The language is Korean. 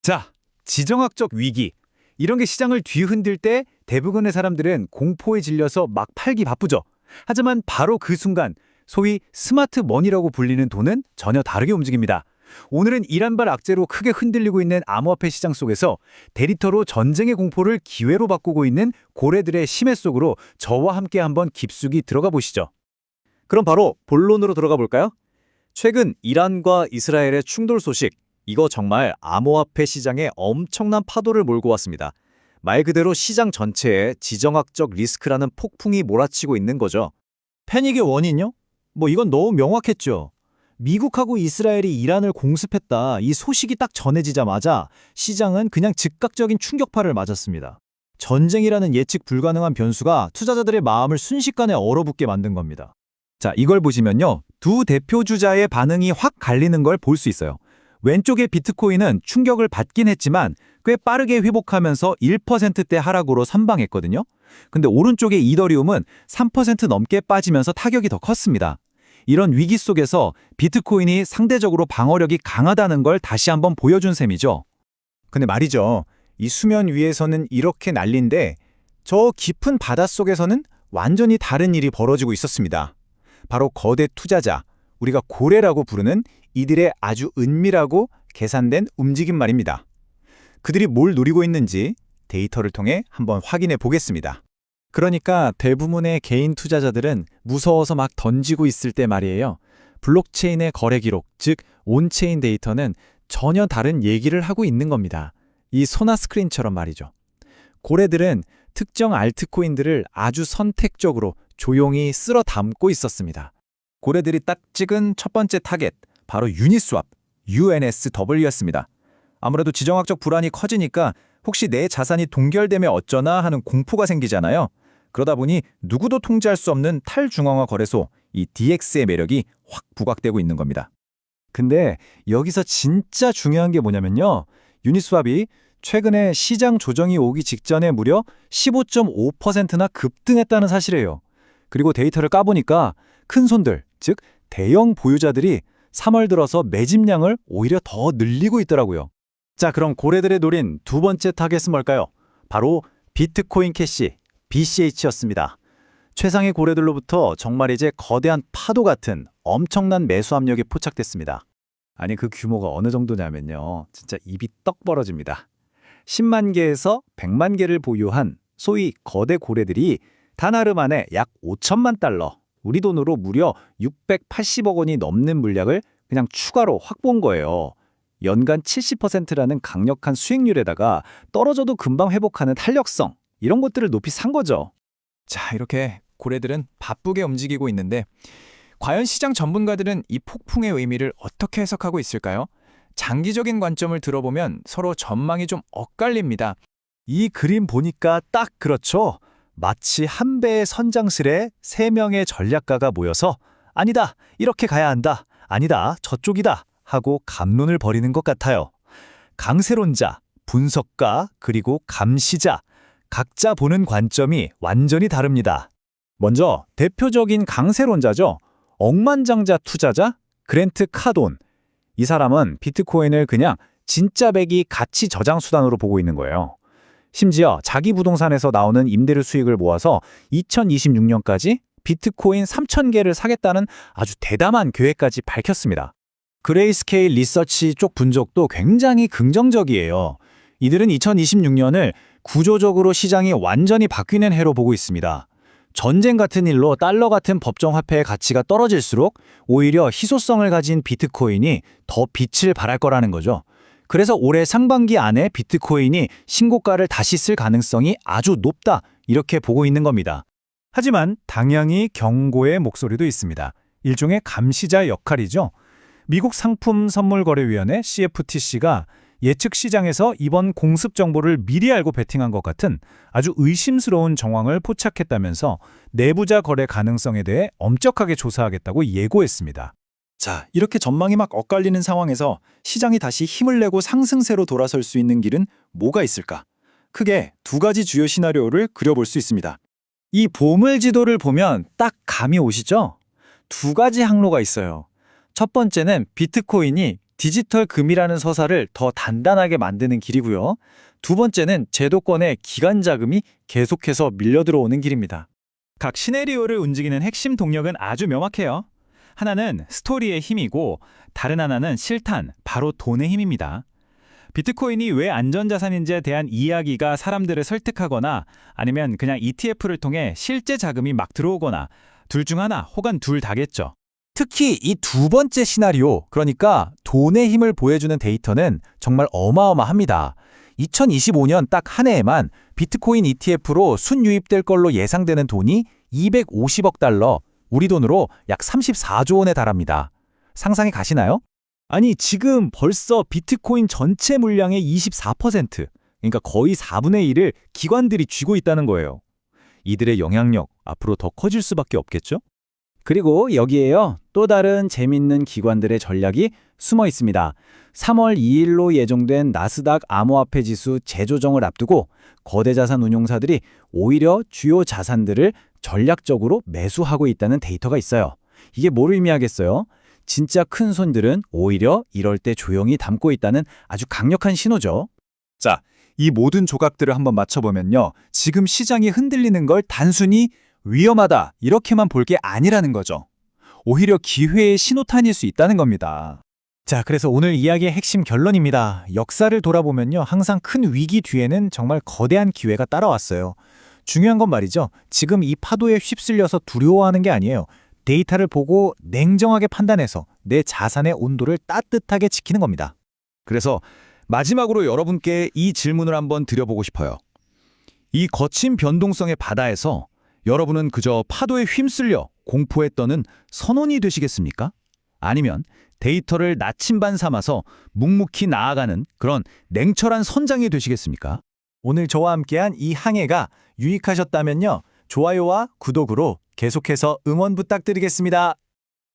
자, 지정학적 위기. 이런 게 시장을 뒤흔들 때 대부분의 사람들은 공포에 질려서 막 팔기 바쁘죠. 하지만 바로 그 순간 소위 스마트 머니라고 불리는 돈은 전혀 다르게 움직입니다. 오늘은 이란발 악재로 크게 흔들리고 있는 암호화폐 시장 속에서 데리터로 전쟁의 공포를 기회로 바꾸고 있는 고래들의 심해 속으로 저와 함께 한번 깊숙이 들어가 보시죠. 그럼 바로 본론으로 들어가 볼까요? 최근 이란과 이스라엘의 충돌 소식, 이거 정말 암호화폐 시장에 엄청난 파도를 몰고 왔습니다. 말 그대로 시장 전체에 지정학적 리스크라는 폭풍이 몰아치고 있는 거죠. 패닉의 원인요? 이건 너무 명확했죠. 미국하고 이스라엘이 이란을 공습했다. 이 소식이 딱 전해지자마자 시장은 그냥 즉각적인 충격파를 맞았습니다. 전쟁이라는 예측 불가능한 변수가 투자자들의 마음을 순식간에 얼어붙게 만든 겁니다. 자, 이걸 보시면요. 두 대표 주자의 반응이 확 갈리는 걸 볼 수 있어요. 왼쪽의 비트코인은 충격을 받긴 했지만 꽤 빠르게 회복하면서 1%대 하락으로 선방했거든요. 근데 오른쪽의 이더리움은 3% 넘게 빠지면서 타격이 더 컸습니다. 이런 위기 속에서 비트코인이 상대적으로 방어력이 강하다는 걸 다시 한번 보여준 셈이죠. 근데 말이죠. 이 수면 위에서는 이렇게 난리인데 저 깊은 바닷속에서는 완전히 다른 일이 벌어지고 있었습니다. 바로 거대 투자자, 우리가 고래라고 부르는 이들의 아주 은밀하고 계산된 움직임 말입니다. 그들이 뭘 노리고 있는지 데이터를 통해 한번 확인해 보겠습니다. 그러니까 대부분의 개인 투자자들은 무서워서 막 던지고 있을 때 말이에요. 블록체인의 거래 기록, 즉 온체인 데이터는 전혀 다른 얘기를 하고 있는 겁니다. 이 소나 스크린처럼 말이죠. 고래들은 특정 알트코인들을 아주 선택적으로 조용히 쓸어 담고 있었습니다. 고래들이 딱 찍은 첫 번째 타겟, 바로 유니스왑, UNSW였습니다. 아무래도 지정학적 불안이 커지니까 혹시 내 자산이 동결되면 어쩌나 하는 공포가 생기잖아요. 그러다 보니 누구도 통제할 수 없는 탈중앙화 거래소, 이 DX의 매력이 확 부각되고 있는 겁니다. 근데 여기서 진짜 중요한 게 뭐냐면요. 유니스왑이 최근에 시장 조정이 오기 직전에 무려 15.5%나 급등했다는 사실이에요. 그리고 데이터를 까보니까 큰 손들, 즉 대형 보유자들이 3월 들어서 매집량을 오히려 더 늘리고 있더라고요. 자, 그럼 고래들의 노린 두 번째 타겟은 뭘까요? 바로 비트코인 캐시, BCH였습니다. 최상의 고래들로부터 정말 이제 거대한 파도 같은 엄청난 매수 압력이 포착됐습니다. 아니, 그 규모가 어느 정도냐면요. 진짜 입이 떡 벌어집니다. 10만 개에서 100만 개를 보유한 소위 거대 고래들이 단 하루 만에 약 5천만 달러, 우리 돈으로 무려 680억 원이 넘는 물량을 그냥 추가로 확보한 거예요. 연간 70%라는 강력한 수익률에다가 떨어져도 금방 회복하는 탄력성, 이런 것들을 높이 산 거죠. 자, 이렇게 고래들은 바쁘게 움직이고 있는데 과연 시장 전문가들은 이 폭풍의 의미를 어떻게 해석하고 있을까요? 장기적인 관점을 들어보면 서로 전망이 좀 엇갈립니다. 이 그림 보니까 딱 그렇죠. 마치 한 배의 선장실에 3명의 전략가가 모여서 아니다, 이렇게 가야 한다, 아니다, 저쪽이다 하고 갑론을 벌이는 것 같아요. 강세론자, 분석가, 그리고 감시자, 각자 보는 관점이 완전히 다릅니다. 먼저 대표적인 강세론자죠. 억만장자 투자자 그랜트 카돈. 이 사람은 비트코인을 그냥 진짜 배기 가치 저장 수단으로 보고 있는 거예요. 심지어 자기 부동산에서 나오는 임대료 수익을 모아서 2026년까지 비트코인 3,000개를 사겠다는 아주 대담한 계획까지 밝혔습니다. 그레이스케일 리서치 쪽 분석도 굉장히 긍정적이에요. 이들은 2026년을 구조적으로 시장이 완전히 바뀌는 해로 보고 있습니다. 전쟁 같은 일로 달러 같은 법정 화폐의 가치가 떨어질수록 오히려 희소성을 가진 비트코인이 더 빛을 발할 거라는 거죠. 그래서 올해 상반기 안에 비트코인이 신고가를 다시 쓸 가능성이 아주 높다, 이렇게 보고 있는 겁니다. 하지만 당연히 경고의 목소리도 있습니다. 일종의 감시자 역할이죠. 미국 상품선물거래위원회 CFTC가 예측 시장에서 이번 공습 정보를 미리 알고 베팅한 것 같은 아주 의심스러운 정황을 포착했다면서 내부자 거래 가능성에 대해 엄격하게 조사하겠다고 예고했습니다. 자, 이렇게 전망이 막 엇갈리는 상황에서 시장이 다시 힘을 내고 상승세로 돌아설 수 있는 길은 뭐가 있을까? 크게 두 가지 주요 시나리오를 그려볼 수 있습니다. 이 보물 지도를 보면 딱 감이 오시죠? 두 가지 항로가 있어요. 첫 번째는 비트코인이 디지털 금이라는 서사를 더 단단하게 만드는 길이고요. 두 번째는 제도권의 기관 자금이 계속해서 밀려 들어오는 길입니다. 각 시나리오를 움직이는 핵심 동력은 아주 명확해요. 하나는 스토리의 힘이고 다른 하나는 실탄, 바로 돈의 힘입니다. 비트코인이 왜 안전자산인지에 대한 이야기가 사람들을 설득하거나 아니면 그냥 ETF를 통해 실제 자금이 막 들어오거나 둘 중 하나 혹은 둘 다겠죠. 특히 이 두 번째 시나리오, 그러니까 돈의 힘을 보여주는 데이터는 정말 어마어마합니다. 2025년 딱 한 해에만 비트코인 ETF로 순유입될 걸로 예상되는 돈이 250억 달러, 우리 돈으로 약 34조 원에 달합니다. 상상이 가시나요? 아니, 지금 벌써 비트코인 전체 물량의 24%, 그러니까 거의 4분의 1을 기관들이 쥐고 있다는 거예요. 이들의 영향력 앞으로 더 커질 수밖에 없겠죠? 그리고 여기에요, 또 다른 재밌는 기관들의 전략이 숨어 있습니다. 3월 2일로 예정된 나스닥 암호화폐 지수 재조정을 앞두고 거대 자산 운용사들이 오히려 주요 자산들을 전략적으로 매수하고 있다는 데이터가 있어요. 이게 뭘 의미하겠어요? 진짜 큰 손들은 오히려 이럴 때 조용히 담고 있다는 아주 강력한 신호죠. 자, 이 모든 조각들을 한번 맞춰보면요. 지금 시장이 흔들리는 걸 단순히 위험하다 이렇게만 볼 게 아니라는 거죠. 오히려 기회의 신호탄일 수 있다는 겁니다. 자, 그래서 오늘 이야기의 핵심 결론입니다. 역사를 돌아보면요, 항상 큰 위기 뒤에는 정말 거대한 기회가 따라왔어요. 중요한 건 말이죠, 지금 이 파도에 휩쓸려서 두려워하는 게 아니에요. 데이터를 보고 냉정하게 판단해서 내 자산의 온도를 따뜻하게 지키는 겁니다. 그래서 마지막으로 여러분께 이 질문을 한번 드려보고 싶어요. 이 거친 변동성의 바다에서 여러분은 그저 파도에 휩쓸려 공포에 떠는 선원이 되시겠습니까? 아니면 데이터를 나침반 삼아서 묵묵히 나아가는 그런 냉철한 선장이 되시겠습니까? 오늘 저와 함께한 이 항해가 유익하셨다면요, 좋아요와 구독으로 계속해서 응원 부탁드리겠습니다.